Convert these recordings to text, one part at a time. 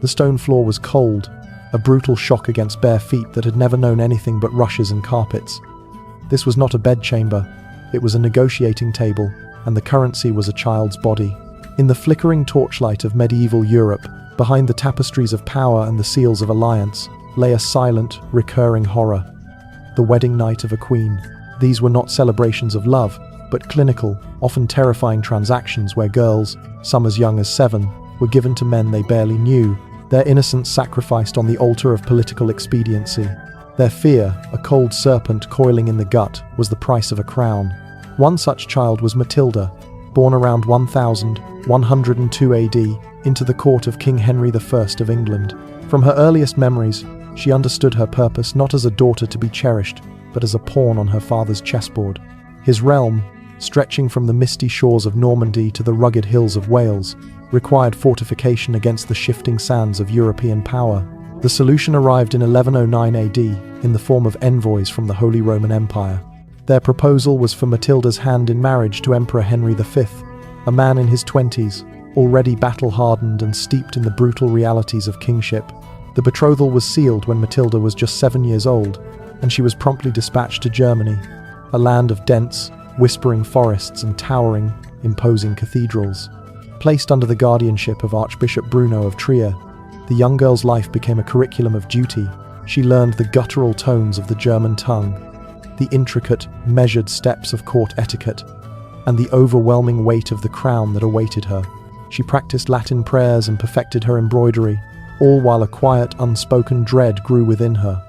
The stone floor was cold, a brutal shock against bare feet that had never known anything but rushes and carpets. This was not a bedchamber, it was a negotiating table, and the currency was a child's body. In the flickering torchlight of medieval Europe, behind the tapestries of power and the seals of alliance, lay a silent, recurring horror. The wedding night of a queen. These were not celebrations of love, but clinical, often terrifying transactions where girls, some as young as 7, were given to men they barely knew, their innocence sacrificed on the altar of political expediency. Their fear, a cold serpent coiling in the gut, was the price of a crown. One such child was Matilda, born around 1102 AD, into the court of King Henry I of England. From her earliest memories, she understood her purpose not as a daughter to be cherished, but as a pawn on her father's chessboard. His realm, stretching from the misty shores of Normandy to the rugged hills of Wales, required fortification against the shifting sands of European power. The solution arrived in 1109 AD in the form of envoys from the Holy Roman Empire. Their proposal was for Matilda's hand in marriage to Emperor Henry V, a man in his 20s, already battle-hardened and steeped in the brutal realities of kingship. The betrothal was sealed when Matilda was just 7 years old, and she was promptly dispatched to Germany, a land of dense, whispering forests and towering, imposing cathedrals. Placed under the guardianship of Archbishop Bruno of Trier, the young girl's life became a curriculum of duty. She learned the guttural tones of the German tongue, the intricate, measured steps of court etiquette, and the overwhelming weight of the crown that awaited her. She practiced Latin prayers and perfected her embroidery, all while a quiet, unspoken dread grew within her.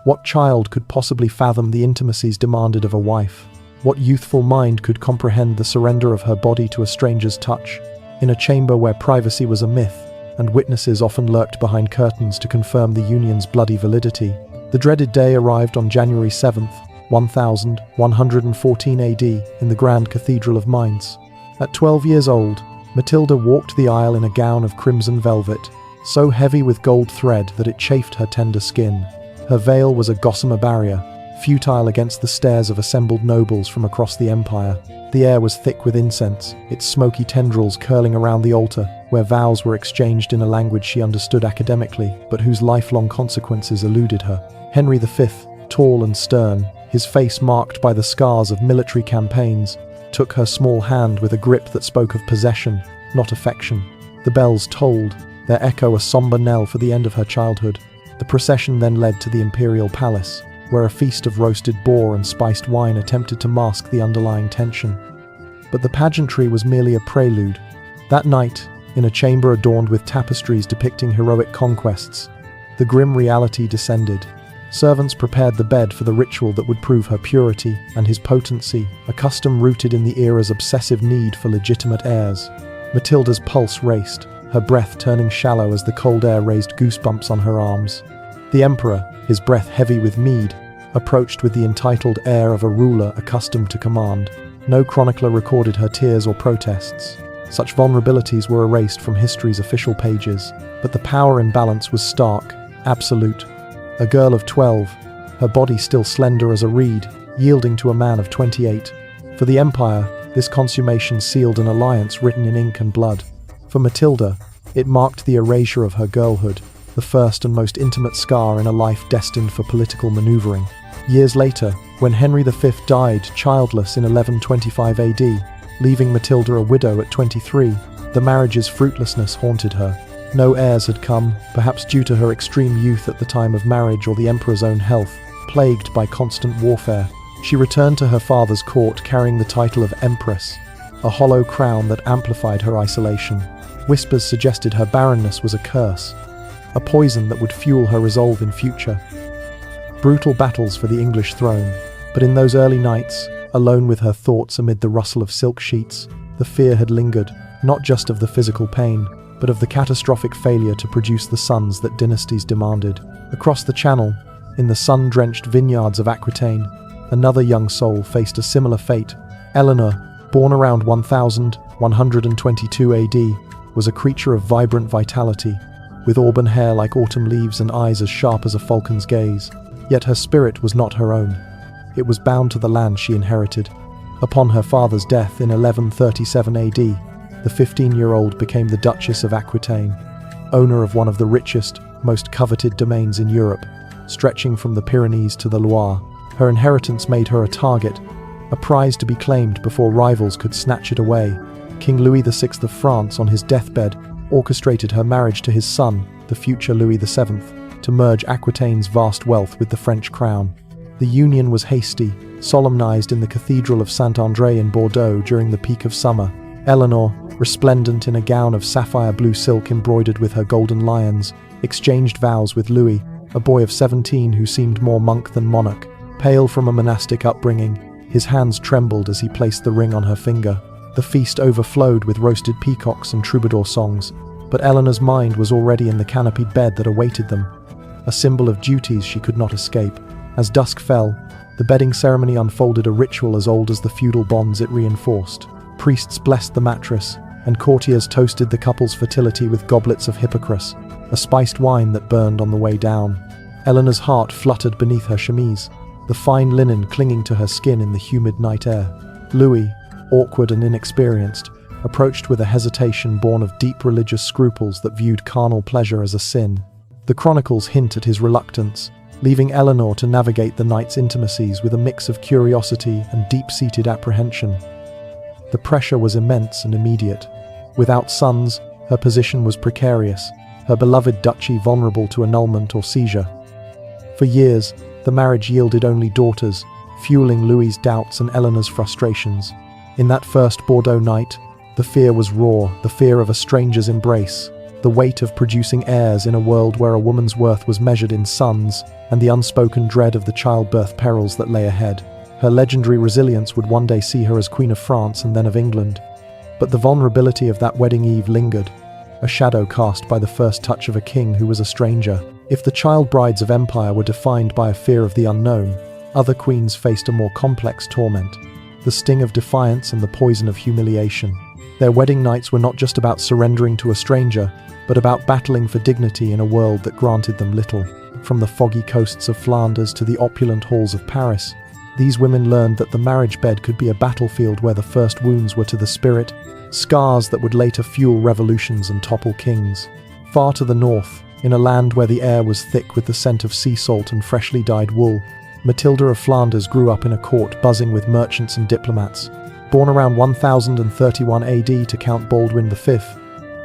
What child could possibly fathom the intimacies demanded of a wife? What youthful mind could comprehend the surrender of her body to a stranger's touch, in a chamber where privacy was a myth, and witnesses often lurked behind curtains to confirm the union's bloody validity? The dreaded day arrived on January 7th, 1114 AD, in the Grand Cathedral of Mainz. At 12 years old, Matilda walked the aisle in a gown of crimson velvet, so heavy with gold thread that it chafed her tender skin. Her veil was a gossamer barrier, futile against the stares of assembled nobles from across the empire. The air was thick with incense, its smoky tendrils curling around the altar, where vows were exchanged in a language she understood academically, but whose lifelong consequences eluded her. Henry V, tall and stern, his face marked by the scars of military campaigns, took her small hand with a grip that spoke of possession, not affection. The bells tolled, their echo a somber knell for the end of her childhood. The procession then led to the imperial palace, where a feast of roasted boar and spiced wine attempted to mask the underlying tension. But the pageantry was merely a prelude. That night, in a chamber adorned with tapestries depicting heroic conquests, the grim reality descended. Servants prepared the bed for the ritual that would prove her purity and his potency, a custom rooted in the era's obsessive need for legitimate heirs. Matilda's pulse raced, her breath turning shallow as the cold air raised goosebumps on her arms. The emperor, his breath heavy with mead, approached with the entitled air of a ruler accustomed to command. No chronicler recorded her tears or protests. Such vulnerabilities were erased from history's official pages, but the power imbalance was stark, absolute. A girl of 12, her body still slender as a reed, yielding to a man of 28. For the empire, this consummation sealed an alliance written in ink and blood. For Matilda, it marked the erasure of her girlhood, the first and most intimate scar in a life destined for political maneuvering. Years later, when Henry V died childless in 1125 AD, leaving Matilda a widow at 23, the marriage's fruitlessness haunted her. No heirs had come, perhaps due to her extreme youth at the time of marriage or the emperor's own health, plagued by constant warfare. She returned to her father's court carrying the title of empress, a hollow crown that amplified her isolation. Whispers suggested her barrenness was a curse, a poison that would fuel her resolve in future. Brutal battles for the English throne, but in those early nights, alone with her thoughts amid the rustle of silk sheets, the fear had lingered, not just of the physical pain, but of the catastrophic failure to produce the sons that dynasties demanded. Across the Channel, in the sun-drenched vineyards of Aquitaine, another young soul faced a similar fate. Eleanor, born around 1122 AD, was a creature of vibrant vitality, with auburn hair like autumn leaves and eyes as sharp as a falcon's gaze. Yet her spirit was not her own. It was bound to the land she inherited. Upon her father's death in 1137 AD, the 15-year-old became the Duchess of Aquitaine. owner of one of the richest, most coveted domains in Europe, stretching from the Pyrenees to the Loire. Her inheritance made her a target, a prize to be claimed before rivals could snatch it away. King Louis VI of France, on his deathbed, orchestrated her marriage to his son, the future Louis VII, to merge Aquitaine's vast wealth with the French crown. The union was hasty, solemnized in the Cathedral of Saint-André in Bordeaux during the peak of summer. Eleanor, resplendent in a gown of sapphire blue silk embroidered with her golden lions, exchanged vows with Louis, a boy of 17 who seemed more monk than monarch. Pale from a monastic upbringing, his hands trembled as he placed the ring on her finger. The feast overflowed with roasted peacocks and troubadour songs, but Eleanor's mind was already in the canopied bed that awaited them, a symbol of duties she could not escape. As dusk fell, the bedding ceremony unfolded, a ritual as old as the feudal bonds it reinforced. Priests blessed the mattress, and courtiers toasted the couple's fertility with goblets of hippocras, a spiced wine that burned on the way down. Eleanor's heart fluttered beneath her chemise, the fine linen clinging to her skin in the humid night air. Louis, awkward and inexperienced, approached with a hesitation born of deep religious scruples that viewed carnal pleasure as a sin. The chronicles hint at his reluctance, leaving Eleanor to navigate the night's intimacies with a mix of curiosity and deep-seated apprehension. The pressure was immense and immediate. Without sons, her position was precarious, her beloved duchy vulnerable to annulment or seizure. For years, the marriage yielded only daughters, fueling Louis's doubts and Eleanor's frustrations. In that first Bordeaux night, the fear was raw, the fear of a stranger's embrace, the weight of producing heirs in a world where a woman's worth was measured in sons, and the unspoken dread of the childbirth perils that lay ahead. Her legendary resilience would one day see her as Queen of France and then of England. But the vulnerability of that wedding eve lingered, a shadow cast by the first touch of a king who was a stranger. If the child brides of empire were defined by a fear of the unknown, other queens faced a more complex torment, the sting of defiance and the poison of humiliation. Their wedding nights were not just about surrendering to a stranger, but about battling for dignity in a world that granted them little. From the foggy coasts of Flanders to the opulent halls of Paris, these women learned that the marriage bed could be a battlefield where the first wounds were to the spirit, scars that would later fuel revolutions and topple kings. Far to the north, in a land where the air was thick with the scent of sea salt and freshly dyed wool, Matilda of Flanders grew up in a court buzzing with merchants and diplomats. Born around 1031 AD to Count Baldwin V,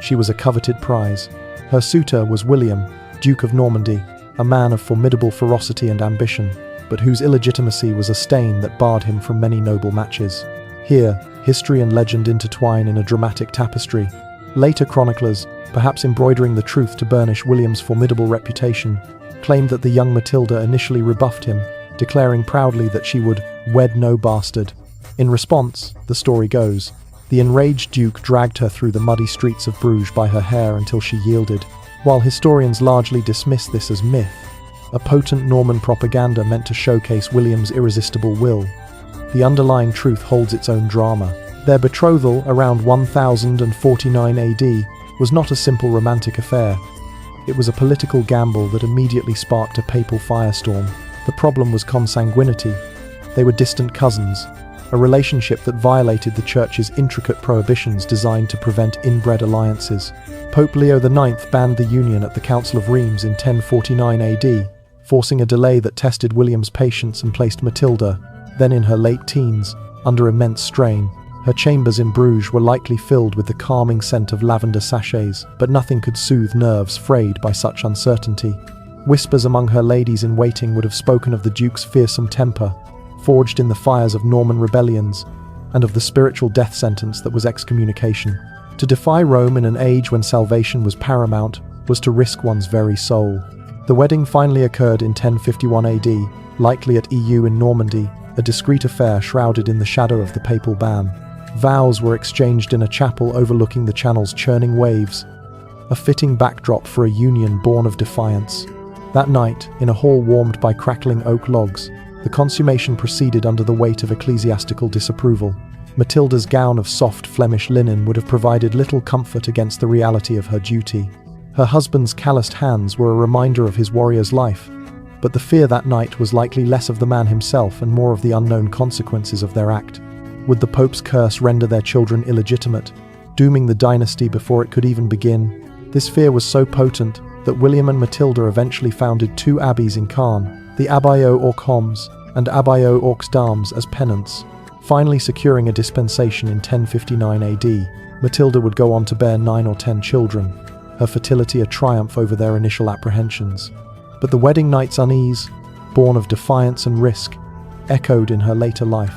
she was a coveted prize. Her suitor was William, Duke of Normandy, a man of formidable ferocity and ambition, but whose illegitimacy was a stain that barred him from many noble matches. Here, history and legend intertwine in a dramatic tapestry. Later chroniclers, perhaps embroidering the truth to burnish William's formidable reputation, claimed that the young Matilda initially rebuffed him, declaring proudly that she would wed no bastard. In response, the story goes, the enraged Duke dragged her through the muddy streets of Bruges by her hair until she yielded. While historians largely dismiss this as myth, a potent Norman propaganda meant to showcase William's irresistible will, the underlying truth holds its own drama. Their betrothal, around 1049 AD, was not a simple romantic affair. It was a political gamble that immediately sparked a papal firestorm. The problem was consanguinity. They were distant cousins, a relationship that violated the Church's intricate prohibitions designed to prevent inbred alliances. Pope Leo IX banned the union at the Council of Reims in 1049 AD, forcing a delay that tested William's patience and placed Matilda, then in her late teens, under immense strain. Her chambers in Bruges were likely filled with the calming scent of lavender sachets, but nothing could soothe nerves frayed by such uncertainty. Whispers among her ladies-in-waiting would have spoken of the Duke's fearsome temper, forged in the fires of Norman rebellions, and of the spiritual death sentence that was excommunication. To defy Rome in an age when salvation was paramount was to risk one's very soul. The wedding finally occurred in 1051 AD, likely at Eu in Normandy, a discreet affair shrouded in the shadow of the papal ban. Vows were exchanged in a chapel overlooking the Channel's churning waves, a fitting backdrop for a union born of defiance. That night, in a hall warmed by crackling oak logs, the consummation proceeded under the weight of ecclesiastical disapproval. Matilda's gown of soft Flemish linen would have provided little comfort against the reality of her duty. Her husband's calloused hands were a reminder of his warrior's life, but the fear that night was likely less of the man himself and more of the unknown consequences of their act. Would the Pope's curse render their children illegitimate, dooming the dynasty before it could even begin? This fear was so potent that William and Matilda eventually founded two abbeys in Caen, the Abbaye aux Ormes and Abbaye aux Dames, as penance. Finally securing a dispensation in 1059 AD, Matilda would go on to bear 9 or 10 children, her fertility a triumph over their initial apprehensions. But the wedding night's unease, born of defiance and risk, echoed in her later life,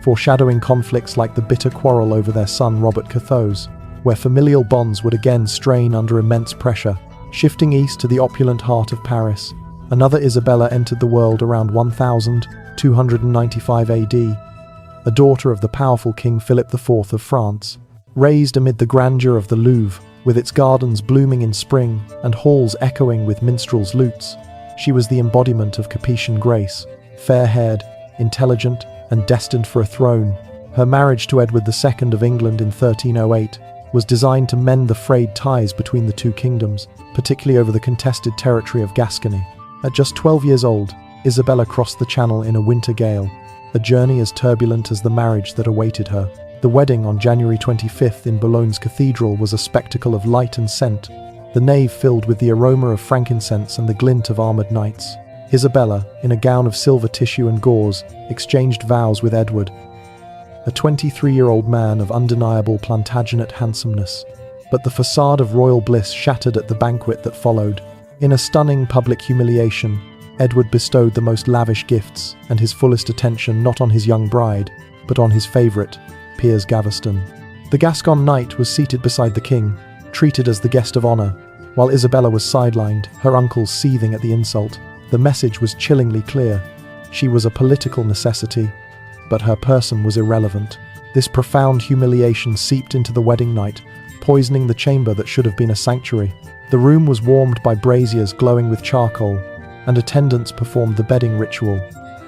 foreshadowing conflicts like the bitter quarrel over their son Robert Cathos, where familial bonds would again strain under immense pressure. Shifting east to the opulent heart of Paris, another Isabella entered the world around 1295 AD, a daughter of the powerful King Philip IV of France. Raised amid the grandeur of the Louvre, with its gardens blooming in spring and halls echoing with minstrels' lutes, she was the embodiment of Capetian grace, fair-haired, intelligent, and destined for a throne. Her marriage to Edward II of England in 1308 was designed to mend the frayed ties between the two kingdoms, particularly over the contested territory of Gascony. At just 12 years old, Isabella crossed the Channel in a winter gale, a journey as turbulent as the marriage that awaited her. The wedding on January 25th in Bologne's cathedral was a spectacle of light and scent, the nave filled with the aroma of frankincense and the glint of armoured knights. Isabella, in a gown of silver tissue and gauze, exchanged vows with Edward, a 23-year-old man of undeniable Plantagenet handsomeness. But the facade of royal bliss shattered at the banquet that followed. In a stunning public humiliation, Edward bestowed the most lavish gifts and his fullest attention not on his young bride, but on his favourite, Piers Gaveston. The Gascon knight was seated beside the king, treated as the guest of honour, while Isabella was sidelined, her uncles seething at the insult. The message was chillingly clear. She was a political necessity, but her person was irrelevant. This profound humiliation seeped into the wedding night, poisoning the chamber that should have been a sanctuary. The room was warmed by braziers glowing with charcoal, and attendants performed the bedding ritual,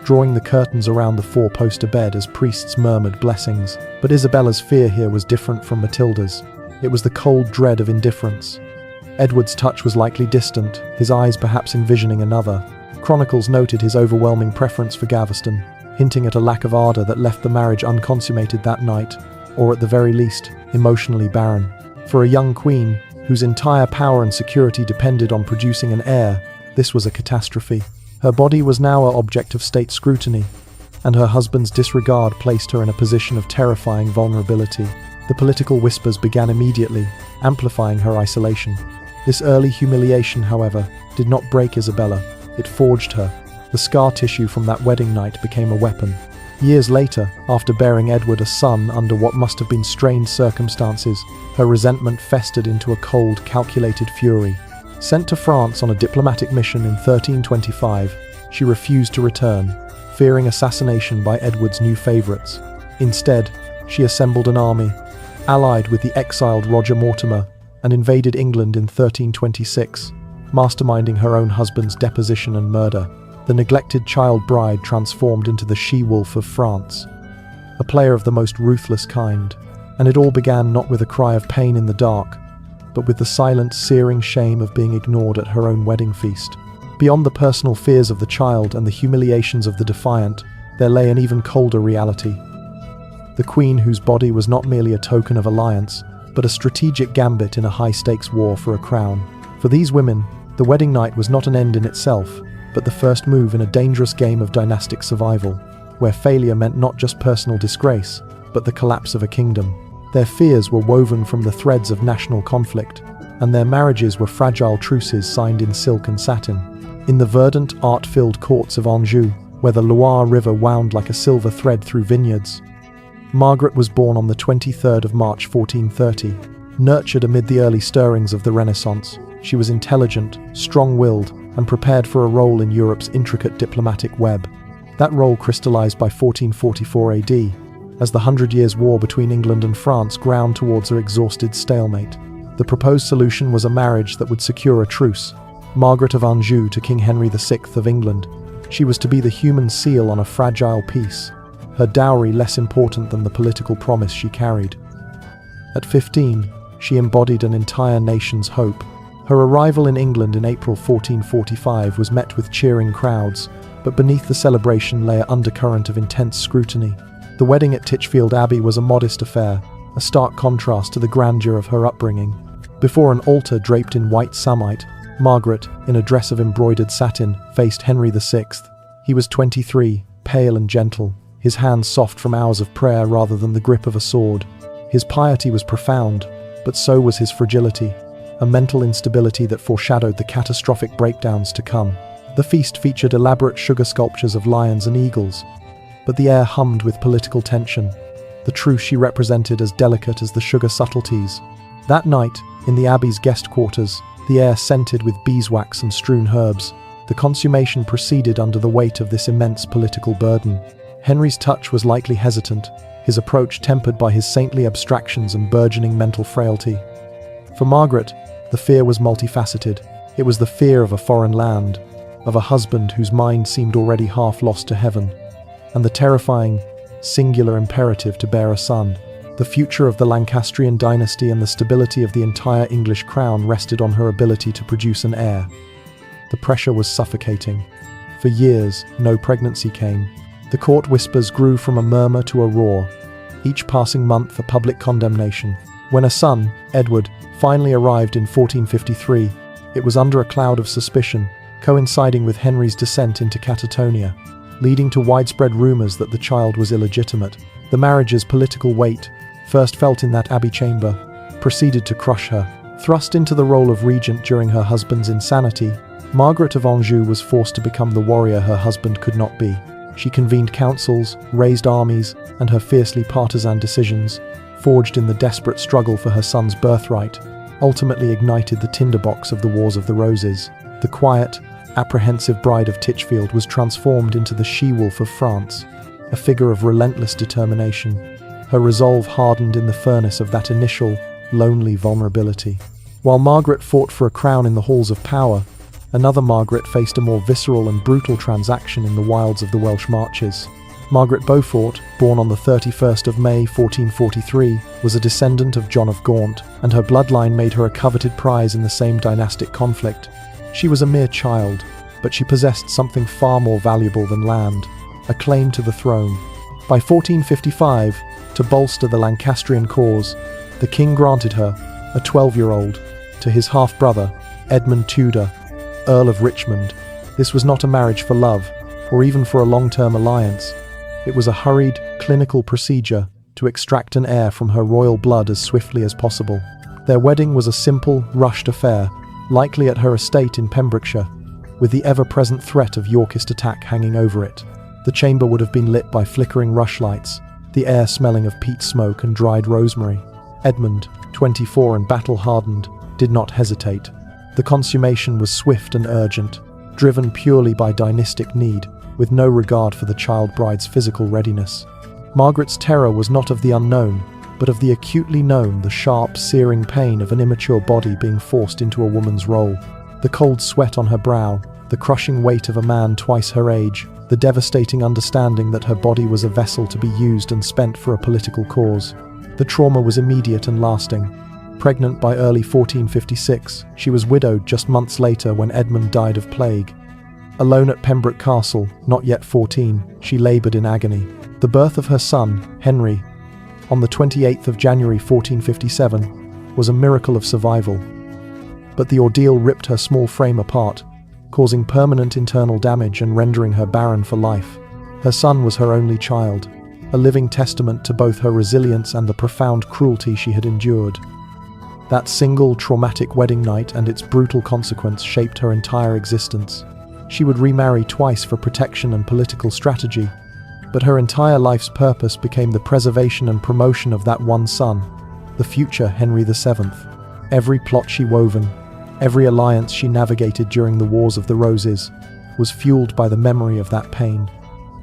drawing the curtains around the four-poster bed as priests murmured blessings. But Isabella's fear here was different from Matilda's. It was the cold dread of indifference. Edward's touch was likely distant, his eyes perhaps envisioning another. Chronicles noted his overwhelming preference for Gaveston, hinting at a lack of ardour that left the marriage unconsummated that night, or at the very least, emotionally barren. For a young queen, whose entire power and security depended on producing an heir, this was a catastrophe. Her body was now an object of state scrutiny, and her husband's disregard placed her in a position of terrifying vulnerability. The political whispers began immediately, amplifying her isolation. This early humiliation, however, did not break Isabella, it forged her. The scar tissue from that wedding night became a weapon. Years later, after bearing Edward a son under what must have been strained circumstances, her resentment festered into a cold, calculated fury. Sent to France on a diplomatic mission in 1325, she refused to return, fearing assassination by Edward's new favourites. Instead, she assembled an army, allied with the exiled Roger Mortimer, and invaded England in 1326, masterminding her own husband's deposition and murder. The neglected child bride transformed into the she-wolf of France, a player of the most ruthless kind. And it all began not with a cry of pain in the dark, but with the silent, searing shame of being ignored at her own wedding feast. Beyond the personal fears of the child and the humiliations of the defiant, there lay an even colder reality. The queen whose body was not merely a token of alliance, but a strategic gambit in a high-stakes war for a crown. For these women, the wedding night was not an end in itself, but the first move in a dangerous game of dynastic survival, where failure meant not just personal disgrace, but the collapse of a kingdom. Their fears were woven from the threads of national conflict, and their marriages were fragile truces signed in silk and satin. In the verdant, art-filled courts of Anjou, where the Loire River wound like a silver thread through vineyards, Margaret was born on the 23rd of March 1430. Nurtured amid the early stirrings of the Renaissance, she was intelligent, strong-willed, and prepared for a role in Europe's intricate diplomatic web. That role crystallized by 1444 AD, as the 100 Years' War between England and France ground towards an exhausted stalemate. The proposed solution was a marriage that would secure a truce, Margaret of Anjou to King Henry VI of England. She was to be the human seal on a fragile peace, her dowry less important than the political promise she carried. At 15, she embodied an entire nation's hope. Her arrival in England in April 1445 was met with cheering crowds, but beneath the celebration lay an undercurrent of intense scrutiny. The wedding at Titchfield Abbey was a modest affair, a stark contrast to the grandeur of her upbringing. Before an altar draped in white samite, Margaret, in a dress of embroidered satin, faced Henry VI. He was 23, pale and gentle, his hands soft from hours of prayer rather than the grip of a sword. His piety was profound, but so was his fragility, a mental instability that foreshadowed the catastrophic breakdowns to come. The feast featured elaborate sugar sculptures of lions and eagles, but the air hummed with political tension, the truth she represented as delicate as the sugar subtleties. That night, in the abbey's guest quarters, the air scented with beeswax and strewn herbs, the consummation proceeded under the weight of this immense political burden. Henry's touch was likely hesitant, his approach tempered by his saintly abstractions and burgeoning mental frailty. For Margaret, the fear was multifaceted. It was the fear of a foreign land, of a husband whose mind seemed already half lost to heaven, and the terrifying, singular imperative to bear a son. The future of the Lancastrian dynasty and the stability of the entire English crown rested on her ability to produce an heir. The pressure was suffocating. For years, no pregnancy came. The court whispers grew from a murmur to a roar, each passing month a public condemnation. When a son, Edward, finally arrived in 1453, it was under a cloud of suspicion, coinciding with Henry's descent into Catatonia, leading to widespread rumors that the child was illegitimate. The marriage's political weight, first felt in that abbey chamber, proceeded to crush her. Thrust into the role of regent during her husband's insanity, Margaret of Anjou was forced to become the warrior her husband could not be. She convened councils, raised armies, and her fiercely partisan decisions, forged in the desperate struggle for her son's birthright, ultimately ignited the tinderbox of the Wars of the Roses. The quiet, apprehensive bride of Titchfield was transformed into the she-wolf of France, a figure of relentless determination. Her resolve hardened in the furnace of that initial, lonely vulnerability. While Margaret fought for a crown in the halls of power, another Margaret faced a more visceral and brutal transaction in the wilds of the Welsh marches. Margaret Beaufort, born on the 31st of May 1443, was a descendant of John of Gaunt, and her bloodline made her a coveted prize in the same dynastic conflict. She was a mere child, but she possessed something far more valuable than land, a claim to the throne. By 1455, to bolster the Lancastrian cause, the king granted her, a 12-year-old, to his half-brother, Edmund Tudor, Earl of Richmond. This was not a marriage for love, or even for a long-term alliance. It was a hurried, clinical procedure to extract an heir from her royal blood as swiftly as possible. Their wedding was a simple, rushed affair, likely at her estate in Pembrokeshire, with the ever-present threat of Yorkist attack hanging over it. The chamber would have been lit by flickering rushlights, the air smelling of peat smoke and dried rosemary. Edmund, 24 and battle-hardened, did not hesitate. The consummation was swift and urgent, driven purely by dynastic need, with no regard for the child bride's physical readiness. Margaret's terror was not of the unknown, but of the acutely known, the sharp, searing pain of an immature body being forced into a woman's role. The cold sweat on her brow, the crushing weight of a man twice her age, the devastating understanding that her body was a vessel to be used and spent for a political cause. The trauma was immediate and lasting. Pregnant by early 1456, she was widowed just months later when Edmund died of plague. Alone at Pembroke Castle, not yet 14, she laboured in agony. The birth of her son, Henry, on the 28th of January 1457, was a miracle of survival. But the ordeal ripped her small frame apart, causing permanent internal damage and rendering her barren for life. Her son was her only child, a living testament to both her resilience and the profound cruelty she had endured. That single traumatic wedding night and its brutal consequence shaped her entire existence. She would remarry twice for protection and political strategy, but her entire life's purpose became the preservation and promotion of that one son, the future Henry VII. Every plot she woven, every alliance she navigated during the Wars of the Roses, was fueled by the memory of that pain,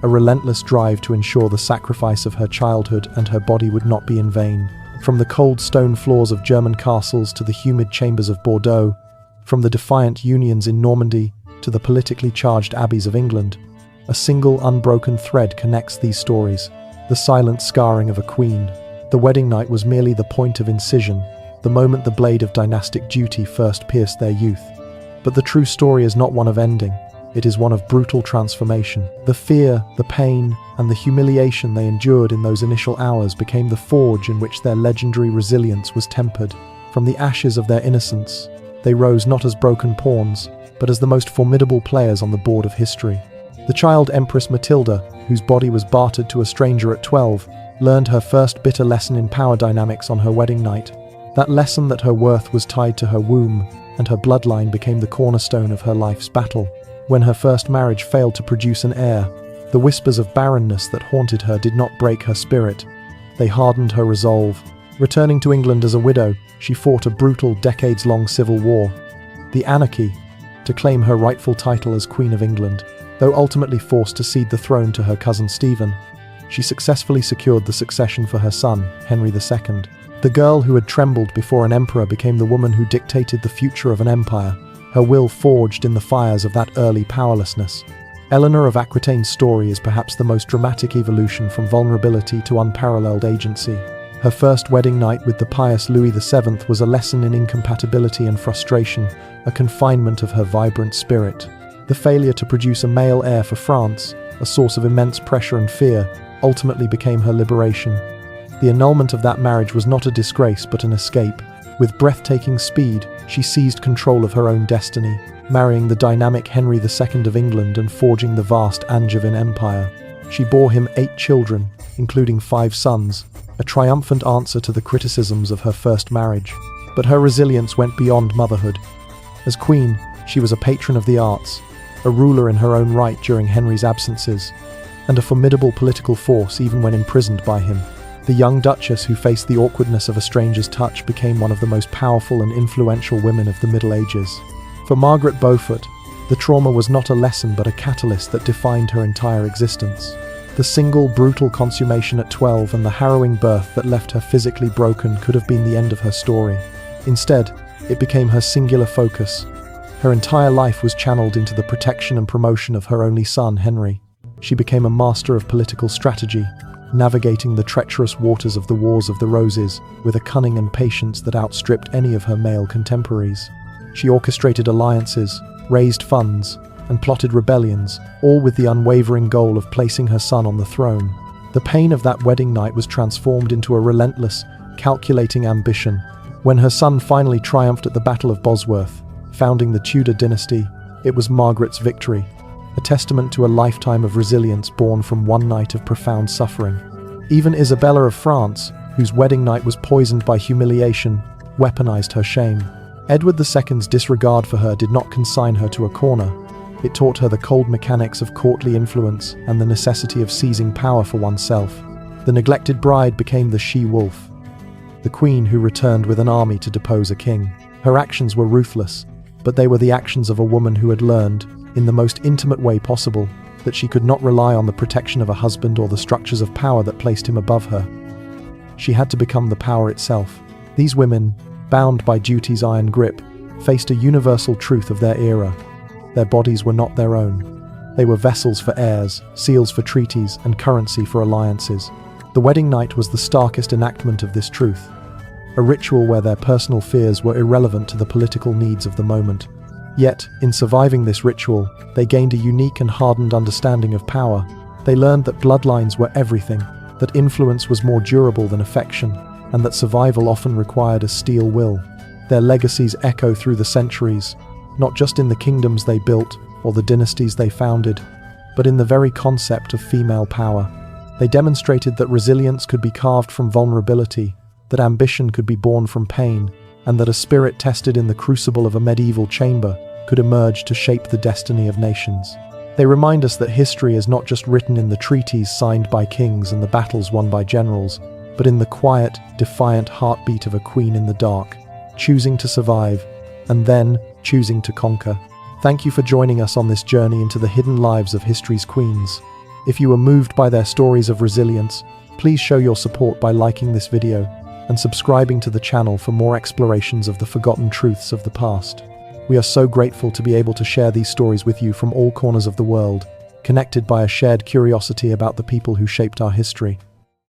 a relentless drive to ensure the sacrifice of her childhood and her body would not be in vain. From the cold stone floors of German castles to the humid chambers of Bordeaux, from the defiant unions in Normandy to the politically charged abbeys of England, a single unbroken thread connects these stories, the silent scarring of a queen. The wedding night was merely the point of incision, the moment the blade of dynastic duty first pierced their youth. But the true story is not one of ending, it is one of brutal transformation. The fear, the pain, and the humiliation they endured in those initial hours became the forge in which their legendary resilience was tempered. From the ashes of their innocence, they rose not as broken pawns, but as the most formidable players on the board of history. The child Empress Matilda, whose body was bartered to a stranger at 12, learned her first bitter lesson in power dynamics on her wedding night. That lesson that her worth was tied to her womb, and her bloodline became the cornerstone of her life's battle. When her first marriage failed to produce an heir, the whispers of barrenness that haunted her did not break her spirit. They hardened her resolve. Returning to England as a widow, she fought a brutal, decades-long civil war, the Anarchy, to claim her rightful title as Queen of England. Though ultimately forced to cede the throne to her cousin Stephen, she successfully secured the succession for her son, Henry II. The girl who had trembled before an emperor became the woman who dictated the future of an empire, her will forged in the fires of that early powerlessness. Eleanor of Aquitaine's story is perhaps the most dramatic evolution from vulnerability to unparalleled agency. Her first wedding night with the pious Louis VII was a lesson in incompatibility and frustration, a confinement of her vibrant spirit. The failure to produce a male heir for France, a source of immense pressure and fear, ultimately became her liberation. The annulment of that marriage was not a disgrace but an escape. With breathtaking speed, she seized control of her own destiny, marrying the dynamic Henry II of England and forging the vast Angevin Empire. She bore him 8 children, including 5 sons, a triumphant answer to the criticisms of her first marriage. But her resilience went beyond motherhood. As queen, she was a patron of the arts, a ruler in her own right during Henry's absences, and a formidable political force even when imprisoned by him. The young duchess who faced the awkwardness of a stranger's touch became one of the most powerful and influential women of the Middle Ages. For Margaret Beaufort, the trauma was not a lesson but a catalyst that defined her entire existence. The single brutal consummation at 12 and the harrowing birth that left her physically broken could have been the end of her story. Instead, it became her singular focus. Her entire life was channeled into the protection and promotion of her only son, Henry. She became a master of political strategy, navigating the treacherous waters of the Wars of the Roses with a cunning and patience that outstripped any of her male contemporaries. She orchestrated alliances, raised funds, and plotted rebellions, all with the unwavering goal of placing her son on the throne. The pain of that wedding night was transformed into a relentless, calculating ambition. When her son finally triumphed at the Battle of Bosworth, founding the Tudor dynasty, it was Margaret's victory, a testament to a lifetime of resilience born from one night of profound suffering. Even Isabella of France, whose wedding night was poisoned by humiliation, weaponized her shame. Edward II's disregard for her did not consign her to a corner. It taught her the cold mechanics of courtly influence and the necessity of seizing power for oneself. The neglected bride became the she-wolf, the queen who returned with an army to depose a king. Her actions were ruthless, but they were the actions of a woman who had learned, in the most intimate way possible, that she could not rely on the protection of a husband or the structures of power that placed him above her. She had to become the power itself. These women, bound by duty's iron grip, faced a universal truth of their era. Their bodies were not their own. They were vessels for heirs, seals for treaties, and currency for alliances. The wedding night was the starkest enactment of this truth, a ritual where their personal fears were irrelevant to the political needs of the moment. Yet, in surviving this ritual, they gained a unique and hardened understanding of power. They learned that bloodlines were everything, that influence was more durable than affection, and that survival often required a steel will. Their legacies echo through the centuries, not just in the kingdoms they built or the dynasties they founded, but in the very concept of female power. They demonstrated that resilience could be carved from vulnerability, that ambition could be born from pain, and that a spirit tested in the crucible of a medieval chamber could emerge to shape the destiny of nations. They remind us that history is not just written in the treaties signed by kings and the battles won by generals, but in the quiet, defiant heartbeat of a queen in the dark, choosing to survive, and then choosing to conquer. Thank you for joining us on this journey into the hidden lives of history's queens. If you were moved by their stories of resilience, please show your support by liking this video and subscribing to the channel for more explorations of the forgotten truths of the past. We are so grateful to be able to share these stories with you from all corners of the world, connected by a shared curiosity about the people who shaped our history.